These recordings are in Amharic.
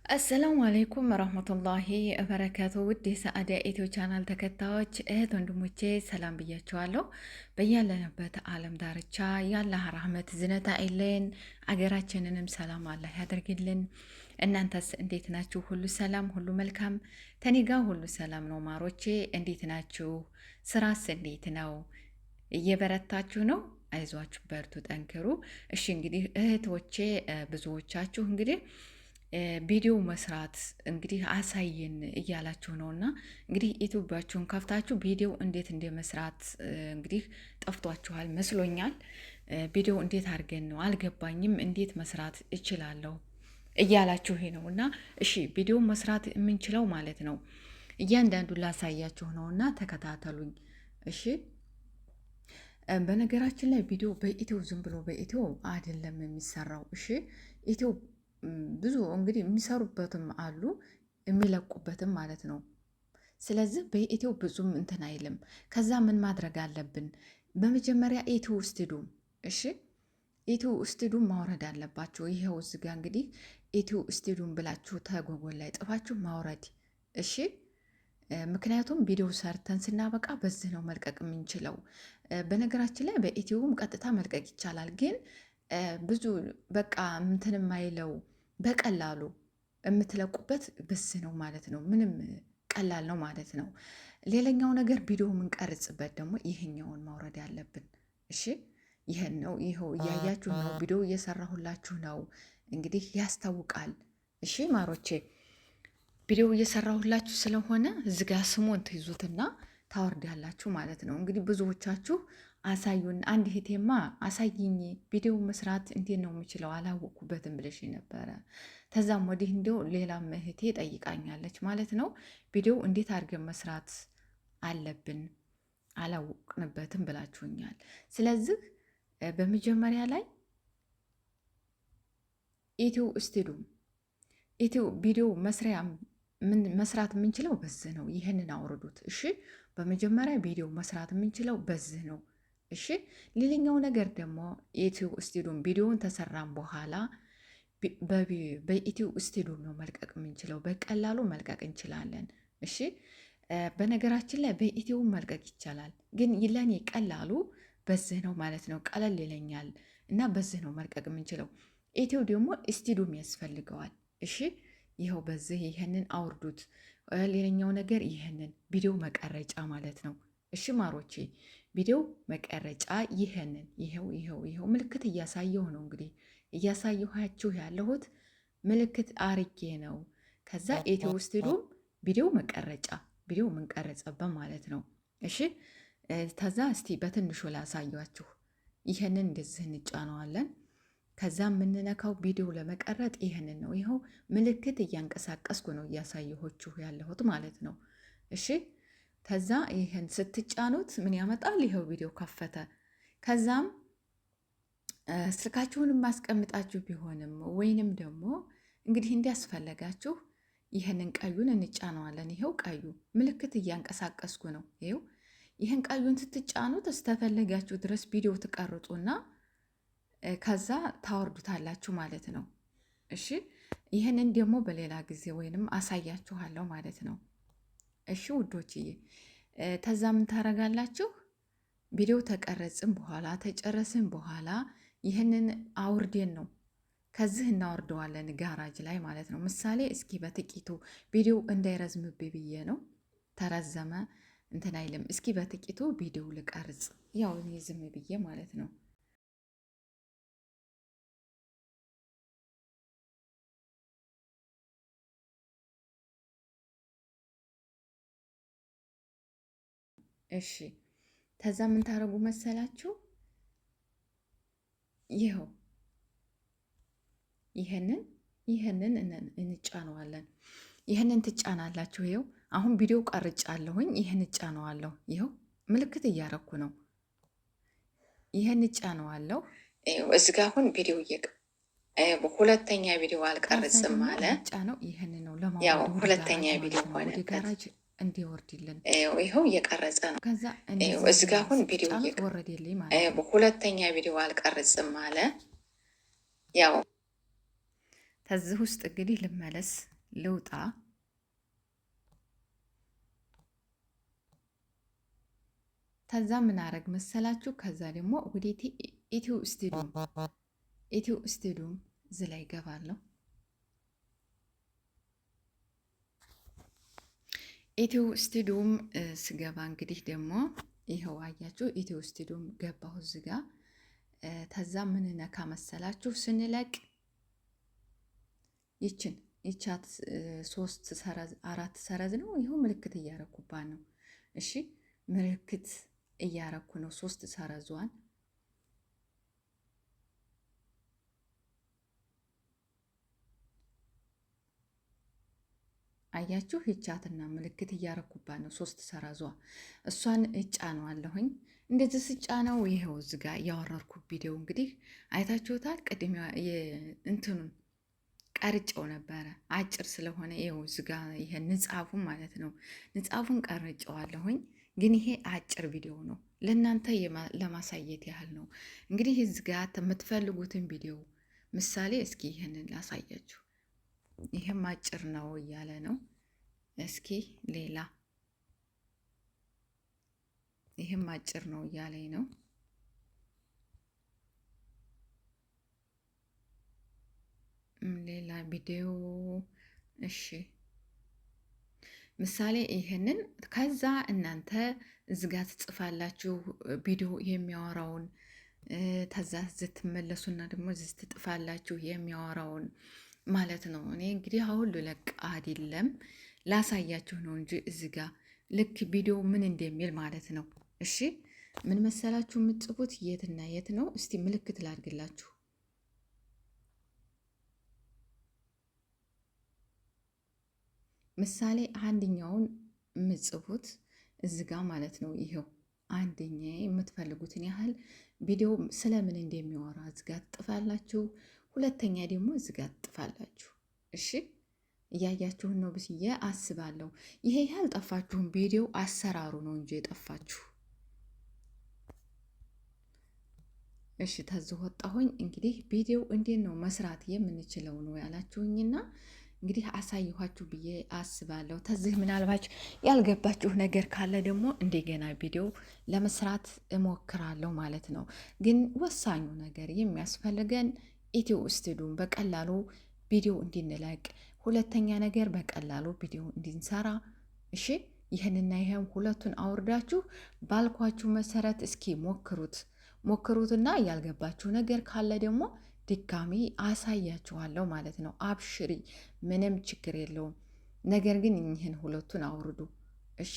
አሰላሙ አለይኩም ወራህመቱላሂ ወበረካቱ። ውድ የሰአዳ ኢትዮ ቻናል ተከታዮች እህት ወንድሞቼ ሰላም ብያቸዋለሁ። በያለንበት ዓለም ዳርቻ የአላህ ረህመት ዝነታ አይለየን፣ አገራችንንም ሰላም አላህ ያደርግልን። እናንተስ እንዴት ናችሁ? ሁሉ ሰላም፣ ሁሉ መልካም? ተኔጋ ሁሉ ሰላም ነው ማሮቼ። እንዴት ናችሁ? ስራስ እንዴት ነው? እየበረታችሁ ነው? አይዟችሁ፣ በርቱ፣ ጠንክሩ። እሺ እንግዲህ እህቶቼ ብዙዎቻችሁ እንግዲህ ቪዲዮ መስራት እንግዲህ አሳየን እያላችሁ ነው። እና እንግዲህ ዩቱባችሁን ከፍታችሁ ቪዲዮ እንዴት እንደመስራት እንግዲህ ጠፍቷችኋል መስሎኛል። ቪዲዮ እንዴት አድርገን ነው አልገባኝም፣ እንዴት መስራት እችላለሁ እያላችሁ ነው። እና እሺ ቪዲዮ መስራት የምንችለው ማለት ነው እያንዳንዱን ላሳያችሁ ነው እና ተከታተሉኝ እሺ። በነገራችን ላይ ቪዲዮ በኢትዮ ዝም ብሎ በኢትዮ አይደለም የሚሰራው እሺ። ኢትዮ ብዙ እንግዲህ የሚሰሩበትም አሉ የሚለቁበትም ማለት ነው። ስለዚህ በኢትዮ ብዙም እንትን አይልም። ከዛ ምን ማድረግ አለብን? በመጀመሪያ ኢትዮ ስቱዲዮ እሺ፣ ኢትዮ ስቱዲዮ ማውረድ አለባችሁ። ይሄው እዚህ ጋር እንግዲህ ኢትዮ ስቱዲዮ ብላችሁ ተጎጎል ላይ ጥፋችሁ ማውረድ እሺ። ምክንያቱም ቪዲዮ ሰርተን ስናበቃ በዚህ ነው መልቀቅ የምንችለው። በነገራችን ላይ በኢትዮውም ቀጥታ መልቀቅ ይቻላል ግን ብዙ በቃ እንትን የማይለው በቀላሉ የምትለቁበት ብስ ነው ማለት ነው። ምንም ቀላል ነው ማለት ነው። ሌላኛው ነገር ቪዲዮ የምንቀርጽበት ደግሞ ይህኛውን ማውረድ ያለብን እሺ። ይህን ነው። ይኸው እያያችሁ ነው። ቪዲዮ እየሰራሁላችሁ ነው። እንግዲህ ያስታውቃል እሺ ማሮቼ። ቪዲዮ እየሰራሁላችሁ ስለሆነ እዚጋ ስሙን ትይዙትና ታወርዳላችሁ ማለት ነው። እንግዲህ ብዙዎቻችሁ አሳዩን፣ አንድ እህቴማ አሳይኝ ቪዲዮ መስራት እንዴት ነው የምችለው አላወቅኩበትም ብለሽ ነበረ። ከዛም ወዲህ እንዲው ሌላም እህቴ ጠይቃኛለች ማለት ነው። ቪዲዮ እንዴት አድርገን መስራት አለብን አላወቅንበትም ብላችሁኛል። ስለዚህ በመጀመሪያ ላይ ኢትዮ ስቱዲዮ ኢትዮ ቪዲዮ መስራት የምንችለው በዚህ ነው። ይህንን አውርዱት እሺ። በመጀመሪያ ቪዲዮ መስራት የምንችለው በዚህ ነው እሺ። ሌላኛው ነገር ደግሞ ኢትዮ ስቱዲዮ ቪዲዮውን ተሰራን በኋላ በኢትዮ ስቱዲዮ ነው መልቀቅ የምንችለው። በቀላሉ መልቀቅ እንችላለን እሺ። በነገራችን ላይ በኢትዮ መልቀቅ ይቻላል፣ ግን ለኔ ቀላሉ በዚህ ነው ማለት ነው። ቀለል ይለኛል እና በዚህ ነው መልቀቅ የምንችለው። ኢትዮ ደግሞ ስቱዲዮም ያስፈልገዋል እሺ። ይኸው በዚህ ይህንን አውርዱት። ሌላኛው ነገር ይህንን ቪዲዮ መቀረጫ ማለት ነው እሺ ማሮቼ። ቪዲዮ መቀረጫ ይህንን ይኸው ምልክት እያሳየሁ ነው። እንግዲህ እያሳየኋችሁ ያለሁት ምልክት አርጌ ነው። ከዛ ኢትዮ ስቱዲዮ ቪዲዮ መቀረጫ ቪዲዮ የምንቀረጸበት ማለት ነው እሺ። ከዛ እስቲ በትንሹ ላሳያችሁ። ይህንን እንደዚህ እንጫነዋለን። ከዛ የምንነካው ቪዲዮ ለመቀረጥ ይህንን ነው። ይኸው ምልክት እያንቀሳቀስኩ ነው እያሳየኋችሁ ያለሁት ማለት ነው እሺ። ከዛ ይህን ስትጫኑት ምን ያመጣል? ይኸው ቪዲዮ ከፈተ። ከዛም ስልካችሁን ማስቀምጣችሁ ቢሆንም ወይንም ደግሞ እንግዲህ እንዲያስፈለጋችሁ ይህንን ቀዩን እንጫነዋለን። ይኸው ቀዩ ምልክት እያንቀሳቀስኩ ነው። ይኸው ይህን ቀዩን ስትጫኑት እስተፈለጋችሁ ድረስ ቪዲዮ ትቀርጡና ከዛ ታወርዱታላችሁ ማለት ነው እሺ። ይህንን ደግሞ በሌላ ጊዜ ወይንም አሳያችኋለሁ ማለት ነው እሺ ውዶችዬ። ከዛ ምን ታረጋላችሁ? ቪዲዮ ተቀረጽን በኋላ ተጨረስን በኋላ ይህንን አውርዴን ነው ከዚህ እናወርደዋለን ጋራጅ ላይ ማለት ነው። ምሳሌ እስኪ በጥቂቱ ቪዲዮ እንዳይረዝምብኝ ብዬ ነው። ተረዘመ እንትን አይልም። እስኪ በጥቂቱ ቪዲዮ ልቀርጽ፣ ያው እኔ ዝም ብዬ ማለት ነው። እሺ ከዛ ምን ታረጉ መሰላችሁ? ይኸው ይህንን እንጫነዋለን። ይህንን ትጫናላችሁ። ይኸው አሁን ቪዲዮ ቀርጫለሁኝ። ይህን እጫነዋለሁ። ይኸው ምልክት እያረኩ ነው። ይህን እጫነዋለሁ። እዚህ ጋ አሁን ቪዲዮ ሁለተኛ ቪዲዮ አልቀርጽም አለ። ጫነው። ይህን ነው ያው ሁለተኛ ቪዲዮ ሆነ ጋራጅ እንዲወርድልን ይኸው እየቀረጸ ነው። ከዛ እዚህ ጋር አሁን ቪዲዮ እየወረደልኝ ማለት ነው። ሁለተኛ ቪዲዮ አልቀርጽም አለ። ያው ከዚህ ውስጥ እንግዲህ ልመለስ ልውጣ። ከዛ ምን አረግ መሰላችሁ? ከዛ ደግሞ ወደ ኢትዮ ስቱዲዮም እዚ ላይ ገባለሁ። ኢትዮ ስቱዲዮም ስገባ እንግዲህ ደግሞ ይኸው አያችሁ ኢትዮ ስቱዲዮም ገባሁ እዚ ጋ። ተዛ ምን ነካ መሰላችሁ? ስንለቅ ይቻት 3 ሰረዝ 4 ሰረዝ ነው። ይኸው ምልክት እያረኩባት ነው። እሺ ምልክት እያረኩ ነው 3 ሰረዟን። አያችሁ ይቻትና ምልክት እያረኩባት ነው 3 ሰረዟ። እሷን እጫነዋለሁኝ። እንደዚህ ስጫነው ይኸው እዚህ ጋር ያወረርኩ ቪዲዮ እንግዲህ አይታችሁታል። ቅድም እንትኑን ቀርጨው ነበረ አጭር ስለሆነ ይኸው እዚህ ጋር ይሄ ንጻፉን ማለት ነው። ንጻፉን ቀርጨዋለሁኝ። ግን ይሄ አጭር ቪዲዮ ነው፣ ለእናንተ ለማሳየት ያህል ነው። እንግዲህ እዚህ ጋር የምትፈልጉትን ቪዲዮ ምሳሌ እስኪ ይህንን ላሳያችሁ። ይህም አጭር ነው እያለ ነው። እስኪ ሌላ ይህም አጭር ነው እያለኝ ነው። ሌላ ቪዲዮ እሺ፣ ምሳሌ ይህንን ከዛ እናንተ እዚህ ጋር ትጽፋላችሁ ቪዲዮ የሚያወራውን ተዛ ስትመለሱና ደግሞ እዚህ ትጥፋላችሁ የሚያወራውን ማለት ነው። እኔ እንግዲህ አሁን ልለቅ አይደለም ላሳያችሁ ነው እንጂ እዚህ ጋር ልክ ቪዲዮ ምን እንደሚል ማለት ነው። እሺ ምን መሰላችሁ የምትጽፉት የትና የት ነው? እስቲ ምልክት ላድርግላችሁ። ምሳሌ አንደኛውን የምትጽፉት እዚህ ጋር ማለት ነው። ይሄው አንደኛ የምትፈልጉትን ያህል ቪዲዮ ስለምን እንደሚያወራ እዚህ ጋር ትጥፋላችሁ። ሁለተኛ ደግሞ እዚህ ጋር ትጥፋላችሁ። እሺ እያያችሁን ነው ብዬ አስባለሁ። ይሄ ያልጠፋችሁን ቪዲዮ አሰራሩ ነው እንጂ የጠፋችሁ። እሺ ተዝህ ወጣሁኝ። እንግዲህ ቪዲዮ እንዴት ነው መስራት የምንችለው ነው ያላችሁኝና እንግዲህ አሳየኋችሁ ብዬ አስባለሁ። ተዝህ ምናልባች ያልገባችሁ ነገር ካለ ደግሞ እንደገና ቪዲዮ ለመስራት እሞክራለሁ ማለት ነው። ግን ወሳኙ ነገር የሚያስፈልገን ኢትዮ ስቱዲዮም በቀላሉ ቪዲዮ እንድንለቅ፣ ሁለተኛ ነገር በቀላሉ ቪዲዮ እንድንሰራ። እሺ ይህንና ይህን ሁለቱን አውርዳችሁ ባልኳችሁ መሰረት እስኪ ሞክሩትና ያልገባችሁ ነገር ካለ ደግሞ ድጋሚ አሳያችኋለሁ ማለት ነው። አብሽሪ፣ ምንም ችግር የለውም። ነገር ግን ይህን ሁለቱን አውርዱ እሺ።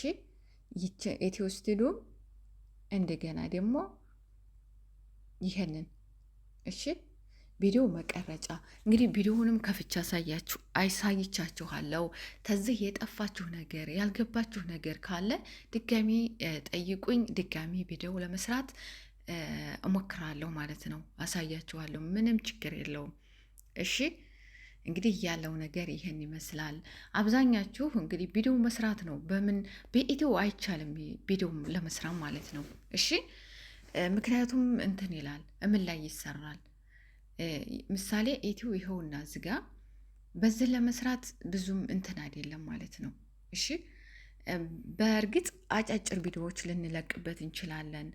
ኢትዮ ስቱዲዮም እንደገና ደግሞ ይህንን እሺ ቪዲዮ መቀረጫ እንግዲህ ቪዲዮውንም ከፍቻ አሳይቻችኋለሁ። ተዚህ የጠፋችሁ ነገር ያልገባችሁ ነገር ካለ ድጋሚ ጠይቁኝ። ድጋሚ ቪዲዮ ለመስራት እሞክራለሁ ማለት ነው። አሳያችኋለሁ፣ ምንም ችግር የለውም። እሺ እንግዲህ ያለው ነገር ይሄን ይመስላል። አብዛኛችሁ እንግዲህ ቪዲዮ መስራት ነው በኢትዮ አይቻልም ቪዲዮ ለመስራት ማለት ነው። እሺ ምክንያቱም እንትን ይላል፣ ምን ላይ ይሰራል ምሳሌ ኢትዮ ይኸውና እዚህ ጋር በዚህ ለመስራት ብዙም እንትን አይደለም ማለት ነው። እሺ በእርግጥ አጫጭር ቪዲዮዎች ልንለቅበት እንችላለን፣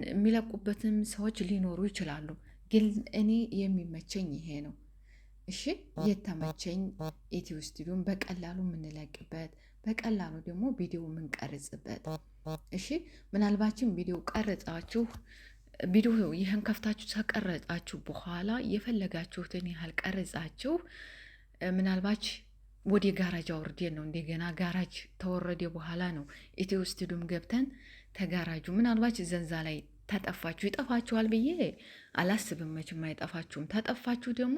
የሚለቁበትም ሰዎች ሊኖሩ ይችላሉ። ግን እኔ የሚመቸኝ ይሄ ነው። እሺ የተመቸኝ ኢትዮ ስቱዲዮም በቀላሉ የምንለቅበት፣ በቀላሉ ደግሞ ቪዲዮ የምንቀርጽበት። እሺ ምናልባችም ቪዲዮ ቀርጻችሁ ቪዲዮ ይህን ከፍታችሁ ተቀረጻችሁ በኋላ የፈለጋችሁትን ያህል ቀርጻችሁ ምናልባች ወደ ጋራጅ አውርዴን ነው እንደገና ጋራጅ ተወረደ በኋላ ነው ኢትዮ ስቱዲዮም ገብተን ተጋራጁ ምናልባች ዘንዛ ላይ ተጠፋችሁ ይጠፋችኋል ብዬ አላስብም። መቼም አይጠፋችሁም። ተጠፋችሁ ደግሞ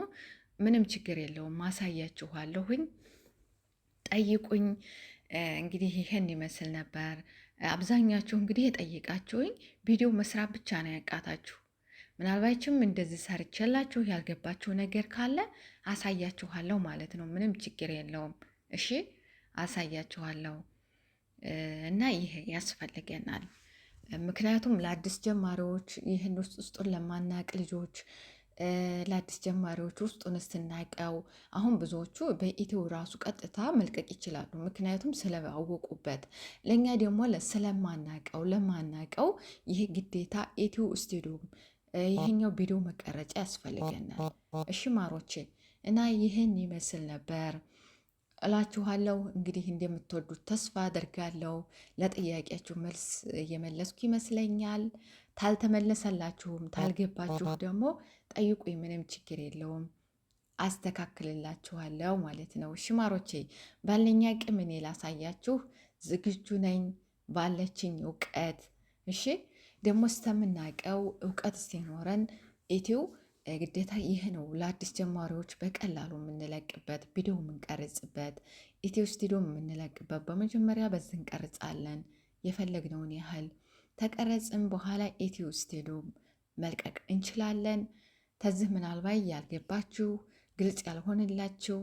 ምንም ችግር የለውም፣ ማሳያችኋለሁኝ። ጠይቁኝ። እንግዲህ ይሄን ይመስል ነበር። አብዛኛችሁ እንግዲህ የጠየቃችሁኝ ቪዲዮ መስራት ብቻ ነው ያቃታችሁ። ምናልባችም እንደዚህ ሰርቼላችሁ ያልገባችሁ ነገር ካለ አሳያችኋለሁ ማለት ነው። ምንም ችግር የለውም። እሺ አሳያችኋለሁ እና ይሄ ያስፈልገናል። ምክንያቱም ለአዲስ ጀማሪዎች ይህን ውስጡን ለማናቅ ልጆች ለአዲስ ጀማሪዎች ውስጡን ስናቀው አሁን ብዙዎቹ በኢትዮ ራሱ ቀጥታ መልቀቅ ይችላሉ፣ ምክንያቱም ስለአወቁበት። ለእኛ ደግሞ ስለማናቀው ለማናቀው ይህ ግዴታ ኢትዮ ስቱዲዮ ይሄኛው ቪዲዮ መቀረጫ ያስፈልገናል። እሺ ማሮቼ እና ይህን ይመስል ነበር እላችኋለሁ። እንግዲህ እንደምትወዱት ተስፋ አድርጋለሁ። ለጥያቄያችሁ መልስ እየመለስኩ ይመስለኛል። ታልተመለሰላችሁም ታልገባችሁ ደግሞ ጠይቁኝ፣ ምንም ችግር የለውም፣ አስተካክልላችኋለሁ ማለት ነው። ሽማሮቼ ባለኝ አቅም እኔ ላሳያችሁ ዝግጁ ነኝ፣ ባለችኝ እውቀት። እሺ ደግሞ እስከምናውቀው እውቀት ሲኖረን ኢትዮ ግዴታ ይህ ነው ለአዲስ ጀማሪዎች በቀላሉ የምንለቅበት ቪዲዮ የምንቀርጽበት ኢትዮ ስቱዲዮ የምንለቅበት። በመጀመሪያ በዚህ እንቀርጻለን የፈለግነውን ያህል ተቀረጽን በኋላ ኢትዮ ስቱዲዮ መልቀቅ እንችላለን። ከዚህ ምናልባት ያልገባችሁ ግልጽ ያልሆንላችሁ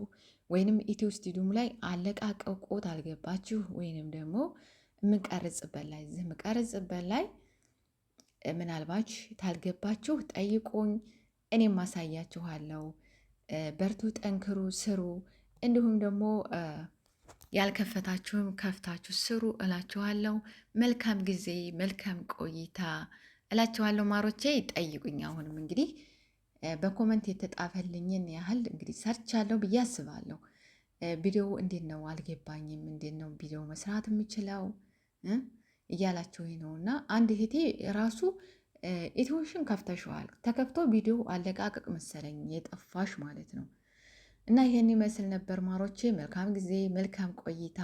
ወይንም ኢትዮ ስቱዲዮም ላይ አለቃቀቁት አልገባችሁ ወይንም ደግሞ የምንቀርጽበት ላይ እዚህ የምቀርጽበት ላይ ምናልባት ታልገባችሁ ጠይቁኝ፣ እኔም ማሳያችኋለሁ። በርቱ፣ ጠንክሩ፣ ስሩ። እንዲሁም ደግሞ ያልከፈታችሁም ከፍታችሁ ስሩ እላችኋለሁ። መልካም ጊዜ፣ መልካም ቆይታ እላችኋለሁ ማሮቼ። ጠይቁኝ። አሁንም እንግዲህ በኮመንት የተጣፈልኝን ያህል እንግዲህ ሰርቻለሁ ብዬ አስባለሁ። ቪዲዮ እንዴት ነው አልገባኝም፣ እንዴት ነው ቪዲዮ መስራት የምችለው እያላችሁ ነው። እና አንድ እህቴ ራሱ ኢትዮሽን ከፍተሽዋል፣ ተከፍቶ ቪዲዮ አለቃቀቅ መሰለኝ የጠፋሽ ማለት ነው። እና ይሄን ይመስል ነበር ማሮቼ። መልካም ጊዜ፣ መልካም ቆይታ